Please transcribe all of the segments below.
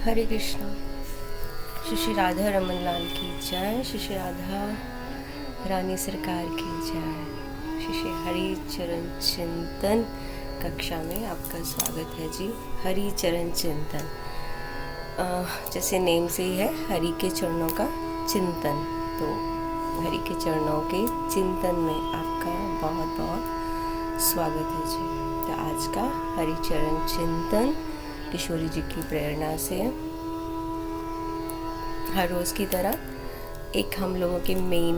हरे कृष्णा। श्री श्री राधा रमन लाल की जय। श्री श्री राधा रानी सरकार की जय। श्री श्री हरि चरण चिंतन कक्षा में आपका स्वागत है जी। हरि चरण चिंतन जैसे नेम से ही है, हरि के चरणों का चिंतन। तो हरि के चरणों के चिंतन में आपका बहुत बहुत स्वागत है जी। तो आज का हरि चरण चिंतन किशोरी जी की प्रेरणा से हर रोज़ की तरह एक हम लोगों के मेन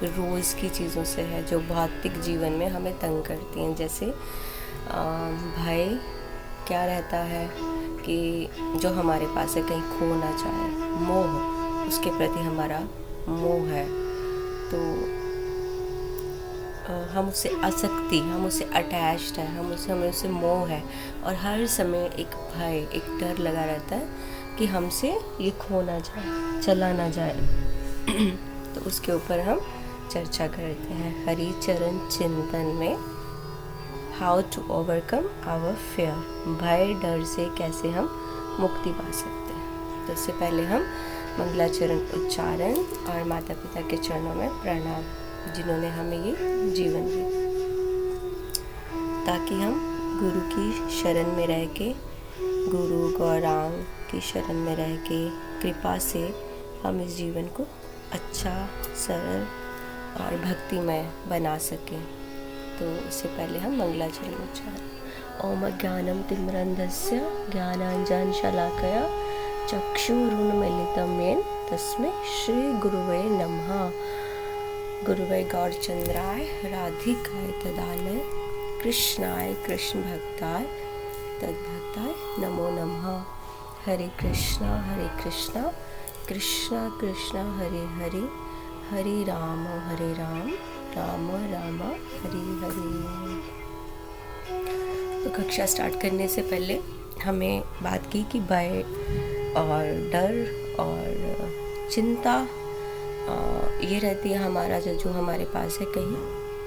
रोज़ की चीज़ों से है जो भौतिक जीवन में हमें तंग करती हैं। जैसे भय क्या रहता है कि जो हमारे पास है कहीं खो ना जाए, मोह, उसके प्रति हमारा मोह है, तो हम उससे आसक्ति, हम उससे अटैच्ड है, हमें उससे मोह है और हर समय एक भय, एक डर लगा रहता है कि हमसे ये खो ना जाए, चला ना जाए। तो उसके ऊपर हम चर्चा करते हैं हरि चरण चिंतन में। How to overcome our fear, भय डर से कैसे हम मुक्ति पा सकते हैं। तो इससे पहले हम मंगलाचरण उच्चारण और माता पिता के चरणों में प्रणाम, जिन्होंने हमें ये जीवन दिया, ताकि हम गुरु की शरण में रह के, गुरु गौरांग की शरण में रह के कृपा से हम इस जीवन को अच्छा, सरल और भक्तिमय बना सकें। तो इससे पहले हम मंगलाचरण उच्चारण। ओम ज्ञानम तिम्रन्धस्य ज्ञानांजन शलाकया चक्षुरुन्मीलितं येन तस्मै श्री गुरुवे नमः। गुरुवे गौरचंद्राय राधिकाय तदालय कृष्णाय कृष्ण भक्ताय तद्भक्ताय नमो नमः। हरे कृष्णा कृष्णा कृष्णा हरे हरे, हरे राम राम राम हरे हरे। तो कक्षा स्टार्ट करने से पहले हमें बात की कि भय और डर और चिंता ये रहती है हमारा जो हमारे पास है कहीं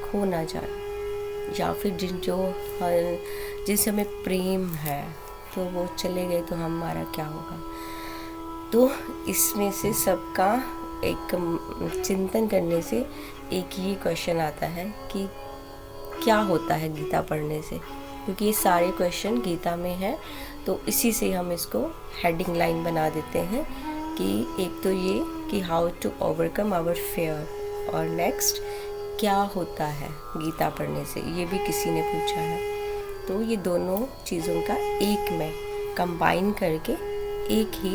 खो ना जाए, या फिर जिनसे हमें प्रेम है तो वो चले गए तो हमारा क्या होगा। तो इसमें से सबका एक चिंतन करने से एक ये क्वेश्चन आता है कि क्या होता है गीता पढ़ने से, क्योंकि ये सारे क्वेश्चन गीता में हैं। तो इसी से हम इसको हेडिंग लाइन बना देते हैं कि एक तो ये कि how to overcome our fear, और नेक्स्ट क्या होता है गीता पढ़ने से, ये भी किसी ने पूछा है। तो ये दोनों चीज़ों का एक में कंबाइन करके एक ही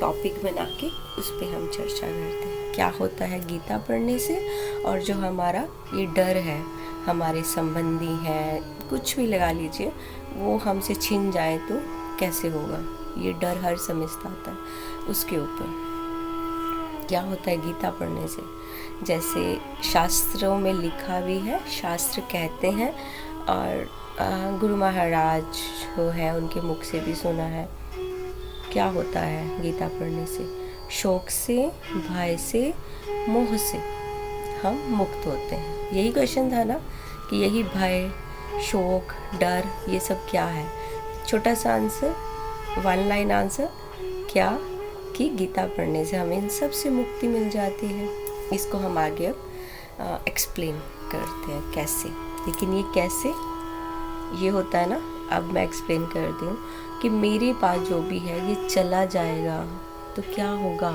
टॉपिक बना के उस पर हम चर्चा करते हैं क्या होता है गीता पढ़ने से, और जो हमारा ये डर है, हमारे संबंधी हैं, कुछ भी लगा लीजिए, वो हमसे छिन जाए तो कैसे होगा। ये डर हर समय आता है, उसके ऊपर क्या होता है गीता पढ़ने से। जैसे शास्त्रों में लिखा भी है, शास्त्र कहते हैं, और गुरु महाराज जो है उनके मुख से भी सुना है। क्या होता है गीता पढ़ने से? शोक से, भय से, मोह से हम मुक्त होते हैं। यही क्वेश्चन था ना कि यही भय, शोक, डर, ये सब क्या है। छोटा सा आंसर, वन लाइन आंसर, क्या कि गीता पढ़ने से हमें इन सब से मुक्ति मिल जाती है। इसको हम आगे अब एक्सप्लेन करते हैं कैसे। लेकिन ये कैसे ये होता है ना, अब मैं एक्सप्लेन करती हूँ कि मेरे पास जो भी है ये चला जाएगा तो क्या होगा।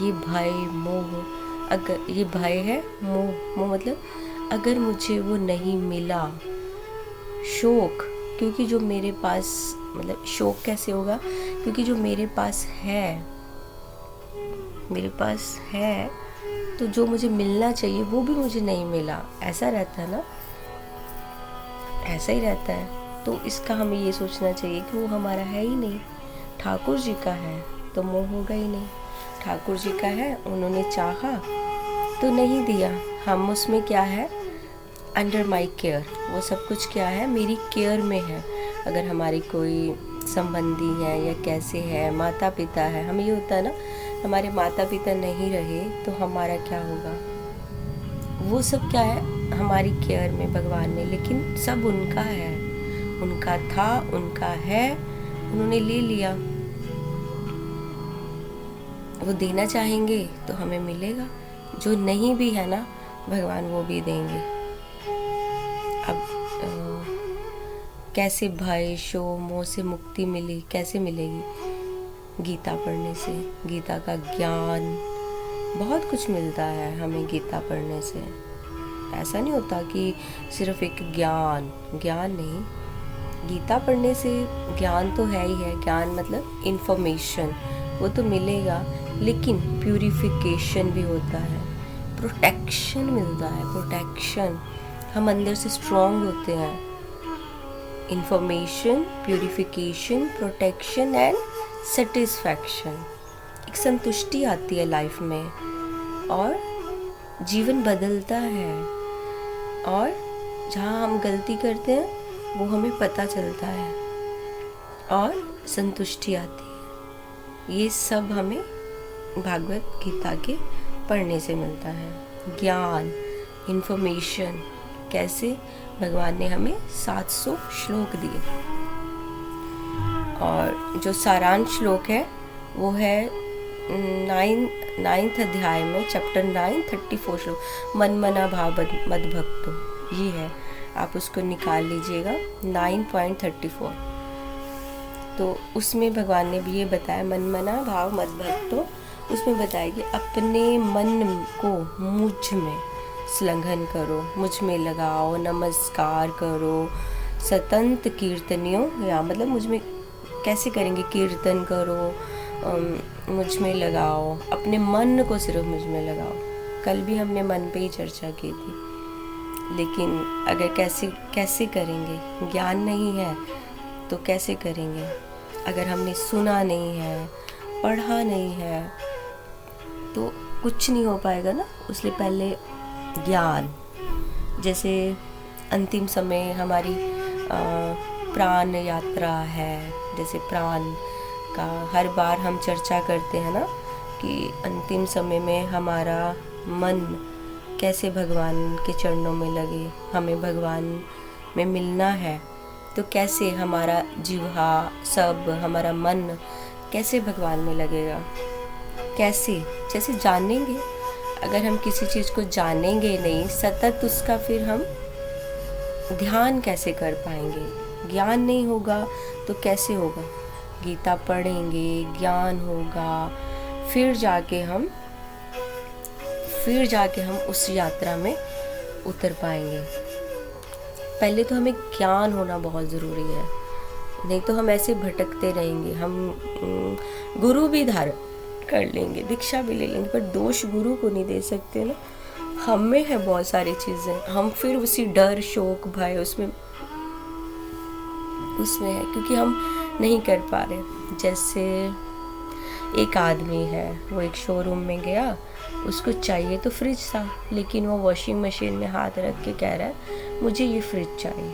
ये भय, मोह, अगर ये भय है, मोह मतलब अगर मुझे वो नहीं मिला। शोक, क्योंकि जो मेरे पास, मतलब शोक कैसे होगा, क्योंकि जो मेरे पास है तो जो मुझे मिलना चाहिए वो भी मुझे नहीं मिला। ऐसा रहता है ना, ऐसा ही रहता है। तो इसका हमें ये सोचना चाहिए कि वो हमारा है ही नहीं, ठाकुर जी का है, तो मोह होगा ही नहीं। ठाकुर जी का है, उन्होंने चाहा तो नहीं दिया, हम उसमें क्या है, अंडर माई केयर, वो सब कुछ क्या है, मेरी केयर में है। अगर हमारी कोई संबंधी है या कैसे है, माता पिता है, हमें ये होता है ना, हमारे माता पिता नहीं रहे तो हमारा क्या होगा। वो सब क्या है, हमारी केयर में भगवान ने, लेकिन सब उनका है, उनका था, उनका है, उन्होंने ले लिया। वो देना चाहेंगे तो हमें मिलेगा, जो नहीं भी है ना भगवान वो भी देंगे। अब कैसे भय शोक मोह से मुक्ति मिली, कैसे मिलेगी? गीता पढ़ने से, गीता का ज्ञान, बहुत कुछ मिलता है हमें गीता पढ़ने से। ऐसा नहीं होता कि सिर्फ एक ज्ञान नहीं, गीता पढ़ने से ज्ञान तो है ही है, ज्ञान मतलब इन्फॉर्मेशन वो तो मिलेगा, लेकिन प्यूरिफिकेशन भी होता है, प्रोटेक्शन मिलता है, प्रोटेक्शन, हम अंदर से स्ट्रॉन्ग होते हैं। Information, purification, protection and satisfaction, एक संतुष्टि आती है लाइफ में और जीवन बदलता है। और जहाँ हम गलती करते हैं वो हमें पता चलता है और संतुष्टि आती है। ये सब हमें भागवत गीता के पढ़ने से मिलता है। ज्ञान, इन्फॉर्मेशन, कैसे भगवान ने हमें 700 श्लोक दिए और जो सारांश श्लोक है वो है 9th अध्याय में, चैप्टर 9, 34 श्लोक, मन मना भाव मद भक्तो, ये है, आप उसको निकाल लीजिएगा 9.34। तो उसमें भगवान ने भी ये बताया, मन मना भाव मद भक्तो, उसमें बताया कि अपने मन को मुझ में संलग्न करो, मुझ में लगाओ, नमस्कार करो, सतंत कीर्तनियों, या मतलब मुझ में कैसे करेंगे, कीर्तन करो, मुझ में लगाओ, अपने मन को सिर्फ मुझ में लगाओ। कल भी हमने मन पे ही चर्चा की थी, लेकिन अगर कैसे करेंगे, ज्ञान नहीं है तो कैसे करेंगे? अगर हमने सुना नहीं है, पढ़ा नहीं है तो कुछ नहीं हो पाएगा ना। उसलिए पहले ज्ञान, जैसे अंतिम समय हमारी प्राण यात्रा है, जैसे प्राण का हर बार हम चर्चा करते हैं ना कि अंतिम समय में हमारा मन कैसे भगवान के चरणों में लगे, हमें भगवान में मिलना है, तो कैसे हमारा जिह्वा, सब हमारा मन कैसे भगवान में लगेगा, कैसे? जैसे जानेंगे, अगर हम किसी चीज़ को जानेंगे नहीं सतत उसका, फिर हम ध्यान कैसे कर पाएंगे? ज्ञान नहीं होगा तो कैसे होगा? गीता पढ़ेंगे, ज्ञान होगा, फिर जाके हम उस यात्रा में उतर पाएंगे। पहले तो हमें ज्ञान होना बहुत ज़रूरी है, नहीं तो हम ऐसे भटकते रहेंगे। हम गुरु भी धारण कर लेंगे, दीक्षा भी ले लेंगे, पर दोष गुरु को नहीं दे सकते ना। हम में है बहुत सारी चीज़ें, हम फिर उसी डर, शोक, भय उसमें है, क्योंकि हम नहीं कर पा रहे। जैसे एक आदमी है, वो एक शोरूम में गया, उसको चाहिए तो फ्रिज था, लेकिन वो वॉशिंग मशीन में हाथ रख के कह रहा है मुझे ये फ्रिज चाहिए।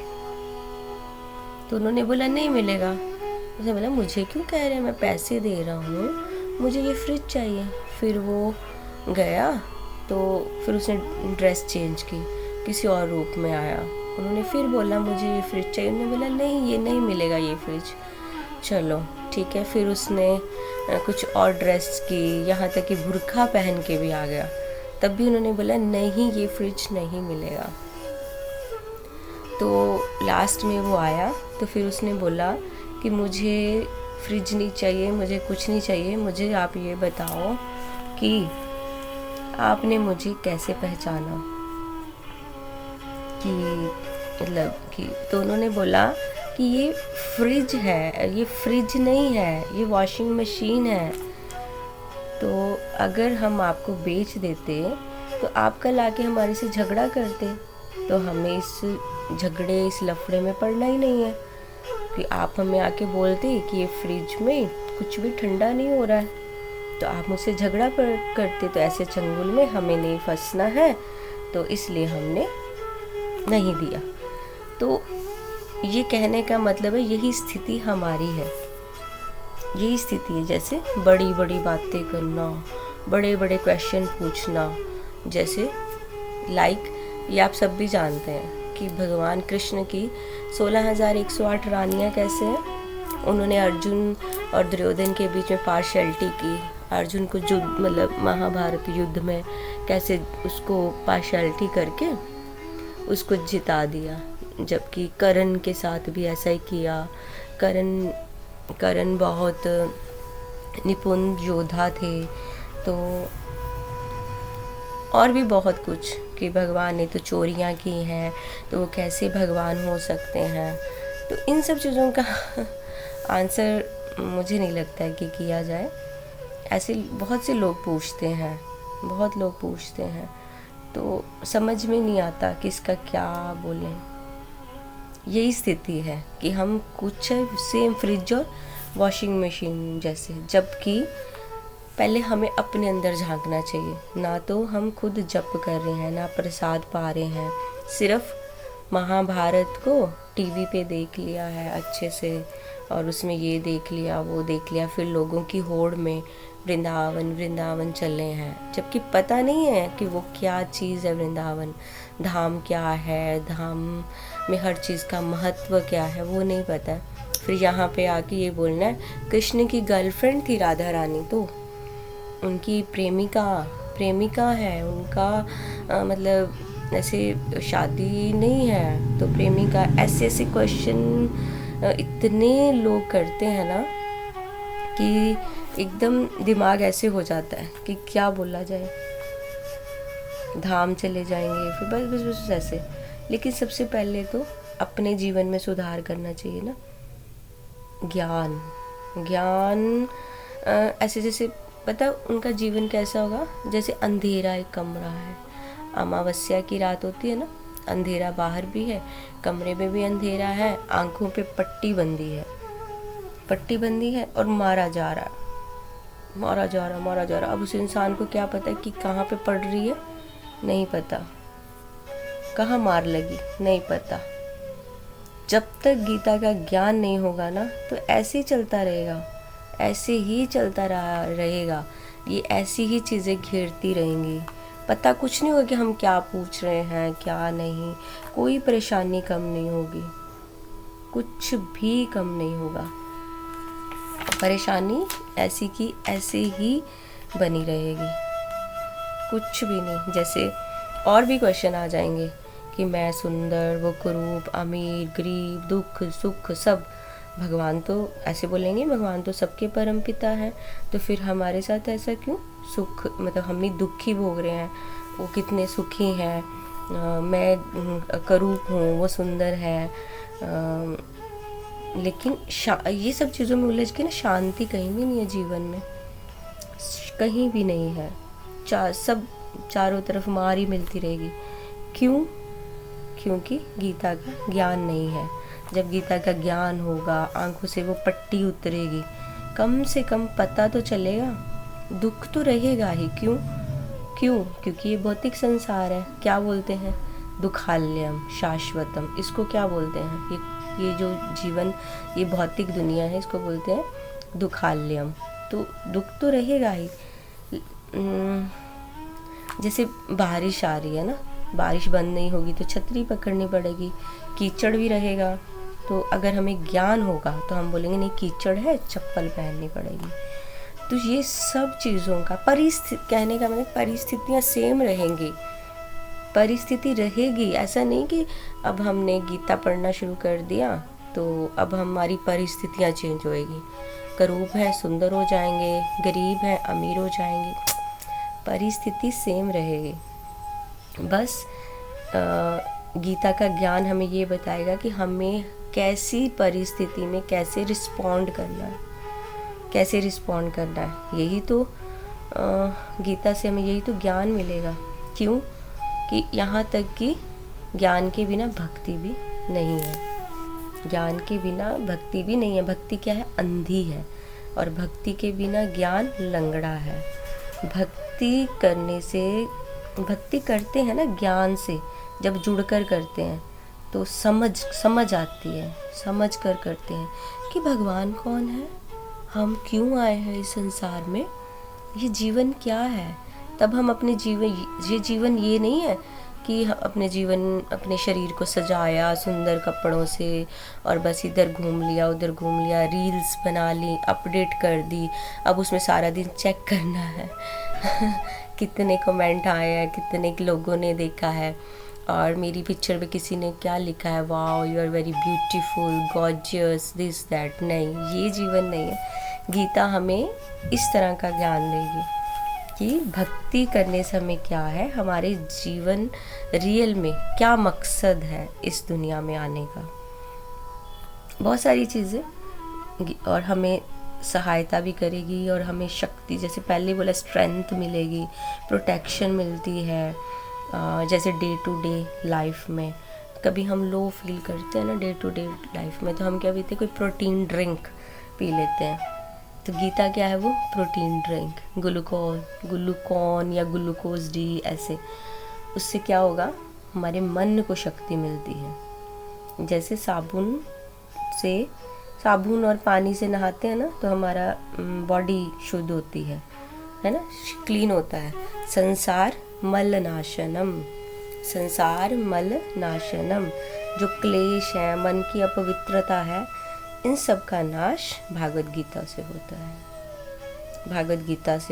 तो उन्होंने बोला नहीं मिलेगा। उसने बोला मुझे क्यों कह रहे हैं, मैं पैसे दे रहा हूँ, मुझे ये फ्रिज चाहिए। फिर वो गया तो फिर उसने ड्रेस चेंज की, किसी और रूप में आया, उन्होंने फिर बोला मुझे ये फ्रिज चाहिए। उन्होंने बोला नहीं, ये नहीं मिलेगा ये फ्रिज। चलो ठीक है, फिर उसने कुछ और ड्रेस की, यहाँ तक कि बुर्का पहन के भी आ गया, तब भी उन्होंने बोला नहीं, ये फ्रिज नहीं मिलेगा। तो लास्ट में वो आया तो फिर उसने बोला कि मुझे फ्रिज नहीं चाहिए, मुझे कुछ नहीं चाहिए, मुझे आप ये बताओ कि आपने मुझे कैसे पहचाना कि मतलब कि। तो उन्होंने बोला कि ये फ्रिज है, ये फ्रिज नहीं है, ये वॉशिंग मशीन है। तो अगर हम आपको बेच देते तो आप कल आके हमारे से झगड़ा करते, तो हमें इस झगड़े, इस लफड़े में पड़ना ही नहीं है। कि आप हमें आके बोलते कि ये फ्रिज में कुछ भी ठंडा नहीं हो रहा है, तो आप मुझसे झगड़ा करते, तो ऐसे चंगुल में हमें नहीं फंसना है, तो इसलिए हमने नहीं दिया। तो ये कहने का मतलब है यही स्थिति हमारी है, यही स्थिति है। जैसे बड़ी बड़ी बातें करना, बड़े बड़े क्वेश्चन पूछना, जैसे ये आप सब भी जानते हैं कि भगवान कृष्ण की 16,108 रानियाँ कैसे हैं। उन्होंने अर्जुन और दुर्योधन के बीच में पार्शियलिटी की, अर्जुन को युद्ध मतलब महाभारत युद्ध में कैसे उसको पार्शियलिटी करके उसको जिता दिया, जबकि कर्ण के साथ भी ऐसा ही किया। कर्ण बहुत निपुण योद्धा थे। तो और भी बहुत कुछ कि भगवान ने तो चोरियां की हैं तो वो कैसे भगवान हो सकते हैं। तो इन सब चीज़ों का आंसर मुझे नहीं लगता है कि किया जाए। ऐसे बहुत से लोग पूछते हैं, बहुत लोग पूछते हैं, तो समझ में नहीं आता किसका क्या बोलें। यही स्थिति है कि हम कुछ सेम फ्रिज और वॉशिंग मशीन जैसे, जबकि पहले हमें अपने अंदर झांकना चाहिए। ना तो हम खुद जप कर रहे हैं, ना प्रसाद पा रहे हैं, सिर्फ महाभारत को टीवी पे देख लिया है अच्छे से, और उसमें ये देख लिया वो देख लिया, फिर लोगों की होड़ में वृंदावन चले हैं, जबकि पता नहीं है कि वो क्या चीज़ है। वृंदावन धाम क्या है, धाम में हर चीज़ का महत्व क्या है, वो नहीं पता। फिर यहाँ पे आके ये बोलना है कृष्ण की गर्लफ्रेंड थी राधा रानी, तो उनकी प्रेमिका है उनका, मतलब ऐसे शादी नहीं है तो प्रेमिका। ऐसे क्वेश्चन इतने लोग करते हैं ना कि एकदम दिमाग ऐसे हो जाता है कि क्या बोला जाए। धाम चले जाएंगे फिर बस ऐसे। लेकिन सबसे पहले तो अपने जीवन में सुधार करना चाहिए ना। ज्ञान ऐसे जैसे पता उनका जीवन कैसा होगा, जैसे अंधेरा एक कमरा है, अमावस्या की रात होती है ना, अंधेरा बाहर भी है, कमरे में भी अंधेरा है, आंखों पे पट्टी बंदी है और मारा जा रहा। अब उस इंसान को क्या पता कि कहाँ पे पड़ रही है, नहीं पता, कहाँ मार लगी, नहीं पता। जब तक गीता का ज्ञान नहीं होगा ना तो ऐसे ही चलता रहेगा, ये ऐसी ही चीज़ें घेरती रहेंगी। पता कुछ नहीं होगा कि हम क्या पूछ रहे हैं क्या नहीं, कोई परेशानी कम नहीं होगी, कुछ भी कम नहीं होगा। परेशानी ऐसी की ऐसे ही बनी रहेगी, कुछ भी नहीं। जैसे और भी क्वेश्चन आ जाएंगे कि मैं सुंदर, वो कुरूप, अमीर, गरीब, दुख सुख सब। भगवान तो ऐसे बोलेंगे भगवान तो सबके परम पिता हैं, तो फिर हमारे साथ ऐसा क्यों? सुख मतलब हम ही दुखी भोग रहे हैं, वो कितने सुखी हैं। मैं करूप हूँ, वो सुंदर है। लेकिन ये सब चीज़ों में उलझ के ना शांति कहीं भी नहीं है जीवन में, कहीं भी नहीं है। सब चारों तरफ मार ही मिलती रहेगी। क्यों? क्योंकि गीता का ज्ञान नहीं है। जब गीता का ज्ञान होगा, आंखों से वो पट्टी उतरेगी, कम से कम पता तो चलेगा। दुख तो रहेगा ही। क्यों? क्योंकि ये भौतिक संसार है। क्या बोलते हैं? दुखाल्यम शाश्वतम। इसको क्या बोलते हैं? ये जो जीवन, ये भौतिक दुनिया है, इसको बोलते हैं दुखाल्यम। तो दुख तो रहेगा ही। जैसे बारिश आ रही है ना, बारिश बंद नहीं होगी तो छतरी पकड़नी पड़ेगी, कीचड़ भी रहेगा। तो अगर हमें ज्ञान होगा तो हम बोलेंगे नहीं कीचड़ है, चप्पल पहननी पड़ेगी। तो ये सब चीज़ों का कहने का मतलब परिस्थितियाँ सेम रहेंगी, परिस्थिति रहेगी। ऐसा नहीं कि अब हमने गीता पढ़ना शुरू कर दिया तो अब हमारी परिस्थितियाँ चेंज होएगी। करूप है सुंदर हो जाएंगे, गरीब है अमीर हो जाएंगे, परिस्थिति सेम रहेगी। बस गीता का ज्ञान हमें ये बताएगा कि हमें कैसी परिस्थिति में कैसे रिस्पॉन्ड करना है। यही तो गीता से हमें यही तो ज्ञान मिलेगा। क्यों? कि यहाँ तक कि ज्ञान के बिना भक्ति भी नहीं है। भक्ति क्या है? अंधी है। और भक्ति के बिना ज्ञान लंगड़ा है। भक्ति करते हैं ना ज्ञान से, जब जुड़कर करते हैं तो समझ आती है, समझ कर करते हैं कि भगवान कौन है, हम क्यों आए हैं इस संसार में, ये जीवन क्या है। तब हम अपने जीवन ये नहीं है कि अपने जीवन अपने शरीर को सजाया सुंदर कपड़ों से और बस इधर घूम लिया उधर घूम लिया, रील्स बना ली, अपडेट कर दी, अब उसमें सारा दिन चेक करना है कितने कमेंट आए हैं, कितने लोगों ने देखा है और मेरी पिक्चर पे किसी ने क्या लिखा है, wow you are very beautiful gorgeous this that. नहीं, ये जीवन नहीं है। गीता हमें इस तरह का ज्ञान देगी कि भक्ति करने से हमें क्या है, हमारे जीवन रियल में क्या मकसद है इस दुनिया में आने का, बहुत सारी चीज़ें, और हमें सहायता भी करेगी और हमें शक्ति, जैसे पहले बोला स्ट्रेंथ मिलेगी, प्रोटेक्शन मिलती है। जैसे डे टू डे लाइफ में कभी हम लो फील करते हैं ना, डे टू डे लाइफ में, तो हम क्या पीते हैं, कोई प्रोटीन ड्रिंक पी लेते हैं। तो गीता क्या है, वो प्रोटीन ड्रिंक, ग्लूकॉन या ग्लूकोज डी ऐसे। उससे क्या होगा, हमारे मन को शक्ति मिलती है। जैसे साबुन और पानी से नहाते हैं ना, तो हमारा बॉडी शुद्ध होती है ना, क्लीन होता है। संसार मल नाशनम, जो क्लेश है, मन की अपवित्रता है, इन सब का नाश भागवत गीता से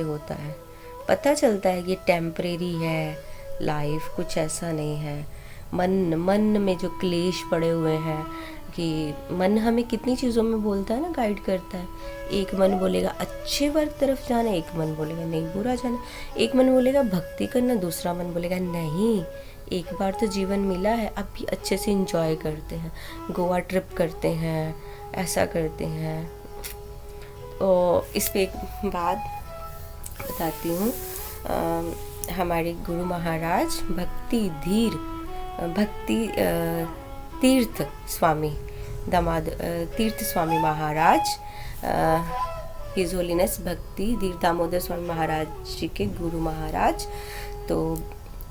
होता है। पता चलता है कि टेम्परेरी है लाइफ, कुछ ऐसा नहीं है। मन में जो क्लेश पड़े हुए हैं, कि मन हमें कितनी चीज़ों में बोलता है ना, गाइड करता है। एक मन बोलेगा अच्छे वर्ग तरफ जाना, एक मन बोलेगा नहीं बुरा जाना, एक मन बोलेगा भक्ति करना, दूसरा मन बोलेगा नहीं, एक बार तो जीवन मिला है, अब भी अच्छे से एंजॉय करते हैं, गोवा ट्रिप करते हैं, ऐसा करते हैं। तो इस पे एक बात बताती हूँ। हमारे गुरु महाराज तीर्थ स्वामी महाराज, हिज होलीनेस भक्ति धीर दामोदर स्वामी महाराज जी के गुरु महाराज, तो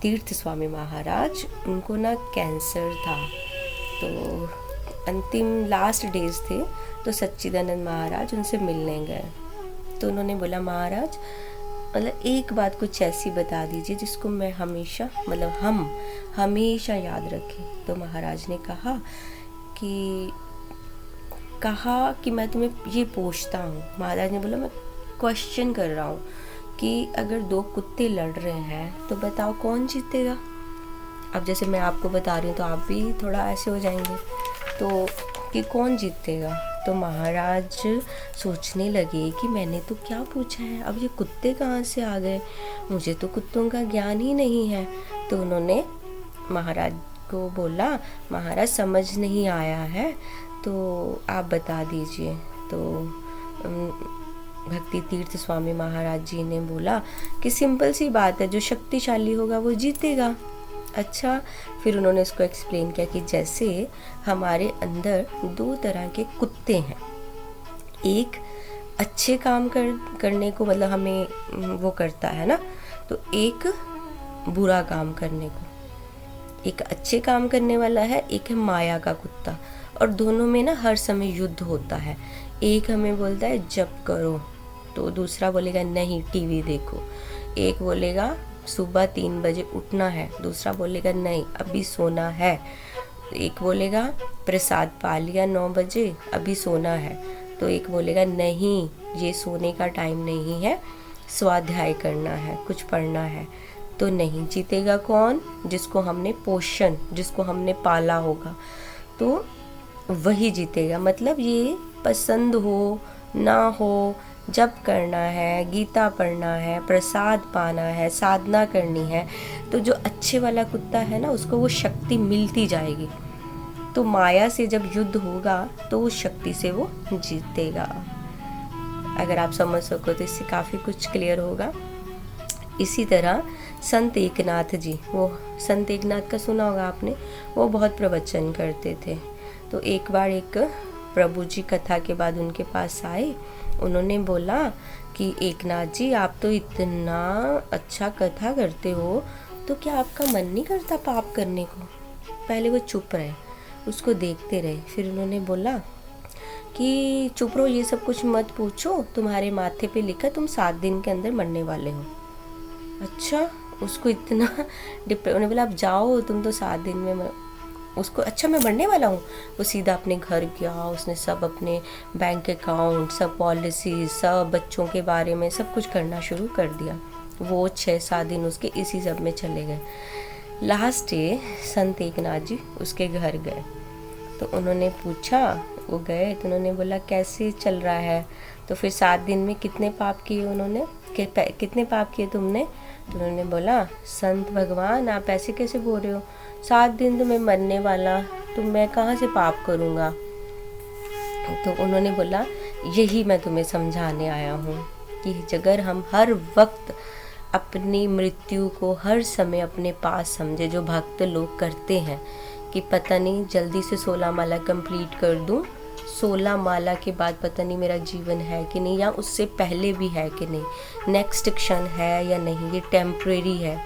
तीर्थ स्वामी महाराज, उनको ना कैंसर था, तो अंतिम लास्ट डेज थे, तो सच्चिदानंद महाराज उनसे मिलने गए। तो उन्होंने बोला, महाराज मतलब एक बात कुछ ऐसी बता दीजिए जिसको मैं हमेशा, मतलब हम हमेशा याद रखें। तो महाराज ने कहा कि मैं तुम्हें ये पूछता हूँ। महाराज ने बोला, मैं क्वेश्चन कर रहा हूँ कि अगर दो कुत्ते लड़ रहे हैं तो बताओ कौन जीतेगा। अब जैसे मैं आपको बता रही हूँ तो आप भी थोड़ा ऐसे हो जाएंगे, तो कि कौन जीतेगा। तो महाराज सोचने लगे कि मैंने तो क्या पूछा है, अब ये कुत्ते कहाँ से आ गए, मुझे तो कुत्तों का ज्ञान ही नहीं है। तो उन्होंने महाराज को बोला, महाराज समझ नहीं आया है तो आप बता दीजिए। तो भक्ति तीर्थ स्वामी महाराज जी ने बोला कि सिंपल सी बात है, जो शक्तिशाली होगा वो जीतेगा। अच्छा, फिर उन्होंने इसको एक्सप्लेन किया कि जैसे हमारे अंदर दो तरह के कुत्ते हैं, एक अच्छे काम करने को, मतलब हमें वो करता है ना, तो एक बुरा काम करने को। एक अच्छे काम करने वाला है, एक है माया का कुत्ता, और दोनों में ना हर समय युद्ध होता है। एक हमें बोलता है जप करो, तो दूसरा बोलेगा नहीं टीवी देखो। एक बोलेगा सुबह 3 बजे उठना है, दूसरा बोलेगा नहीं अभी सोना है। एक बोलेगा प्रसाद पा लिया 9 बजे अभी सोना है, तो एक बोलेगा नहीं ये सोने का टाइम नहीं है, स्वाध्याय करना है, कुछ पढ़ना है। तो नहीं, जीतेगा कौन, जिसको हमने पोषण, जिसको हमने पाला होगा, तो वही जीतेगा। मतलब ये पसंद हो ना हो, जप करना है, गीता पढ़ना है, प्रसाद पाना है, साधना करनी है, तो जो अच्छे वाला कुत्ता है ना, उसको वो शक्ति मिलती जाएगी। तो माया से जब युद्ध होगा तो उस शक्ति से वो जीतेगा। अगर आप समझ सको तो इससे काफ़ी कुछ क्लियर होगा। इसी तरह संत एकनाथ जी, वो संत एकनाथ का सुना होगा आपने, वो बहुत प्रवचन करते थे। तो एक बार एक प्रभु जी कथा के बाद उनके पास आए, उन्होंने बोला कि एकनाथ जी आप तो इतना अच्छा कथा करते हो, तो क्या आपका मन नहीं करता पाप करने को। पहले वो चुप रहे, उसको देखते रहे, फिर उन्होंने बोला कि चुप रहो, ये सब कुछ मत पूछो, तुम्हारे माथे पे लिखा तुम 7 दिन के अंदर मरने वाले हो। अच्छा, उसको इतना उन्होंने बोला आप जाओ, तुम तो 7 दिन में उसको अच्छा मैं मरने वाला हूँ। वो सीधा अपने घर गया, उसने सब अपने बैंक अकाउंट, सब पॉलिसी, सब बच्चों के बारे में सब कुछ करना शुरू कर दिया। वो 6-7 दिन उसके इसी सब में चले गए। लास्ट डे संत एकनाथ जी उसके घर गए, तो उन्होंने पूछा, वो गए तो उन्होंने बोला कैसे चल रहा है। तो फिर 7 दिन में कितने पाप किए उन्होंने, कितने पाप किए तुमने। तो उन्होंने बोला संत भगवान आप ऐसे कैसे बोल रहे हो, 7 दिन तो मैं मरने वाला, तो मैं कहाँ से पाप करूँगा। तो उन्होंने बोला यही मैं तुम्हें समझाने आया हूँ कि अगर हम हर वक्त अपनी मृत्यु को हर समय अपने पास समझे, जो भक्त लोग करते हैं कि पता नहीं जल्दी से 16 माला कंप्लीट कर दूं, 16 माला के बाद पता नहीं मेरा जीवन है कि नहीं, या उससे पहले भी है कि नहीं, नेक्स्ट क्षण है या नहीं, ये टेम्परेरी है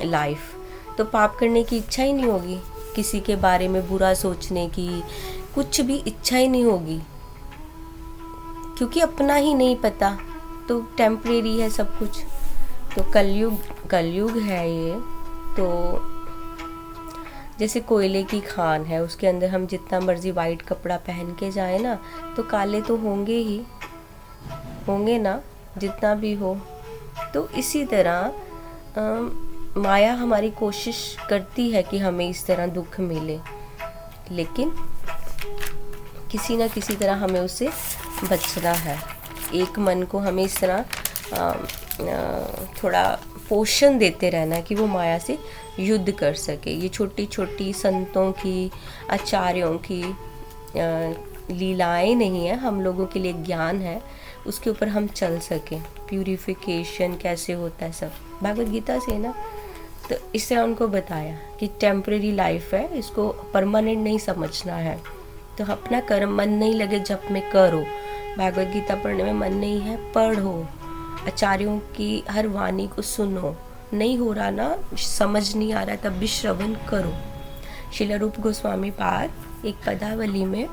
लाइफ। तो पाप करने की इच्छा ही नहीं होगी, किसी के बारे में बुरा सोचने की कुछ भी इच्छा ही नहीं होगी, क्योंकि अपना ही नहीं पता, तो टेम्परेरी है सब कुछ। तो कलयुग है ये। तो जैसे कोयले की खान है, उसके अंदर हम जितना मर्जी वाइट कपड़ा पहन के जाए ना, तो काले तो होंगे ही होंगे ना, जितना भी हो। तो इसी तरह माया हमारी कोशिश करती है कि हमें इस तरह दुख मिले, लेकिन किसी ना किसी तरह हमें उससे बचना है। एक मन को हमें इस तरह थोड़ा पोषण देते रहना है कि वो माया से युद्ध कर सके। ये छोटी छोटी संतों की, आचार्यों की लीलाएं नहीं है, हम लोगों के लिए ज्ञान है, उसके ऊपर हम चल सकें। प्यूरिफिकेशन कैसे होता है सब भागवत गीता से ना। तो इस तरह उनको बताया कि टेम्परेरी लाइफ है, इसको परमानेंट नहीं समझना है। तो अपना कर्म, मन नहीं लगे जप में करो, भागवत गीता पढ़ने में मन नहीं है पढ़ो, आचार्यों की हर वाणी को सुनो, नहीं हो रहा ना, समझ नहीं आ रहा तब भी श्रवण करो। श्रील रूप गोस्वामी पाद एक पदावली में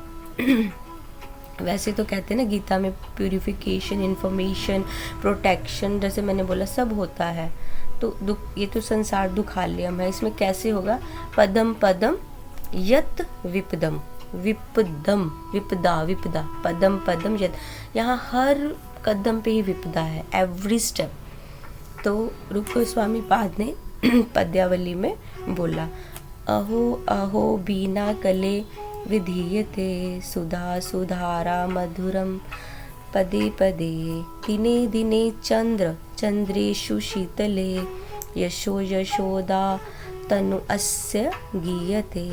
वैसे तो कहते हैं ना गीता में प्यूरिफिकेशन, इन्फॉर्मेशन, प्रोटेक्शन, जैसे मैंने बोला सब होता है। तो ये तो संसार दुखालयम है, इसमें कैसे होगा, पदम पदम यत विपदम, विपदम विपदा विपदा, पदम पदम यत, यहाँ हर कदम पे ही विपदा है, एवरी स्टेप। तो रूप गोस्वामी पाद ने पद्यावली में बोला, अहो अहो बीना कले विधीयते सुधा सुधारा मधुरम, पदे पदे दिने दिने चंद्र चंद्रेषु शीतले, यशो यशोदा तनु अस्य गीयते।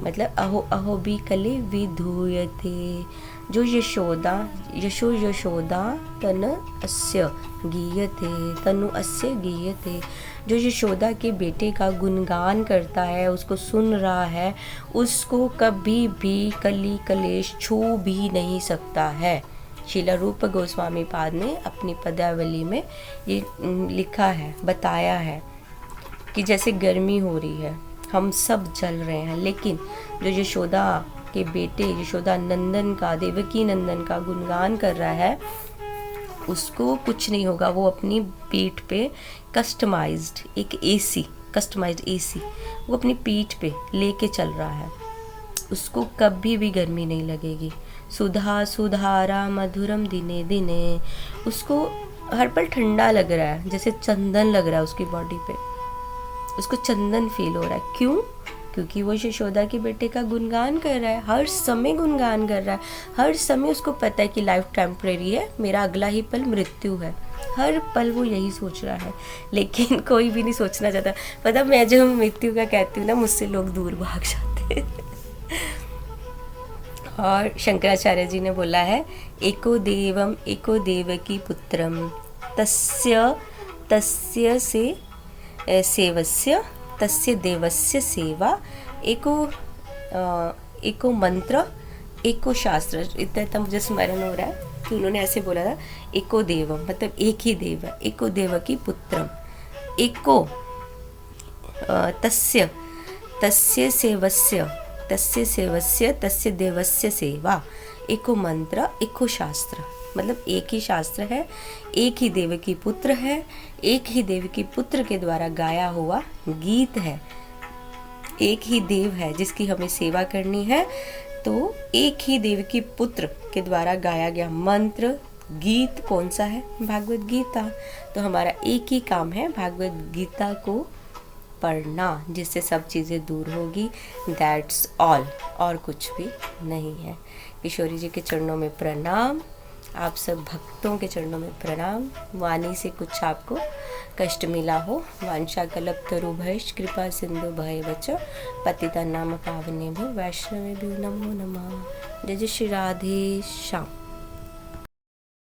मतलब अहो अहो बी कले विधूयते, जो यशो यशोदा तन अस्य गीयते, तनु अस्य गीयते, जो यशोदा के बेटे का गुणगान करता है, उसको सुन रहा है, उसको कभी भी कली कलेश छू भी नहीं सकता है। श्रील रूप गोस्वामी पाद ने अपनी पदावली में ये लिखा है, बताया है कि जैसे गर्मी हो रही है, हम सब जल रहे हैं, लेकिन जो यशोदा के बेटे, यशोदा नंदन का, देवकी नंदन का गुणगान कर रहा है, उसको कुछ नहीं होगा। वो अपनी पीठ पे कस्टमाइज्ड एक एसी, कस्टमाइज्ड एसी वो अपनी पीठ पे लेके चल रहा है, उसको कभी भी गर्मी नहीं लगेगी। सुधा सुधारा मधुरम दिने दिने, उसको हर पल ठंडा लग रहा है, जैसे चंदन लग रहा है उसकी बॉडी पे, उसको चंदन फील हो रहा है। क्यों? क्योंकि वो यशोदा के बेटे का गुणगान कर रहा है, हर समय गुणगान कर रहा है, हर समय उसको पता है कि लाइफ टेम्परेरी है, मेरा अगला ही पल मृत्यु है, हर पल वो यही सोच रहा है। लेकिन कोई भी नहीं सोचना चाहता। पता, मैं जब मृत्यु का कहती हूँ ना, मुझसे लोग दूर भाग जाते हैं। और शंकराचार्य जी ने बोला है, एको देवम एको देवकी पुत्रम, तस्य तस्य से सेवस्य तस्य देवस्य सेवा, एको मंत्र एको शास्त्र। इतना तक मुझे स्मरण हो रहा है कि उन्होंने ऐसे बोला था, एको देवम मतलब एक ही देव है, एको देवकी पुत्रम, एको तस्य तस्य सेवस्य तस्य सेवस्य तस्य देवस्य सेवा, एको मंत्र एको शास्त्र, मतलब एक ही शास्त्र है, एक ही देव की पुत्र है, एक ही देव की पुत्र के द्वारा गाया हुआ गीत है, एक ही देव है जिसकी हमें सेवा करनी है। तो एक ही देव की पुत्र के द्वारा गाया गया मंत्र गीत कौन सा है? भागवत गीता। तो हमारा एक ही काम है भागवत गीता को पढ़ना, जिससे सब चीज़ें दूर होगी। दैट्स ऑल, और कुछ भी नहीं है। किशोरी जी के चरणों में प्रणाम, आप सब भक्तों के चरणों में प्रणाम। वाणी से कुछ आपको कष्ट मिला हो, वांछा कल्पतरुभ्यश्च कृपा सिंधु भयवच पतितानां पावनेभ्यो वैष्णवेभ्यो नमो नमः। जय जय श्री राधे श्याम।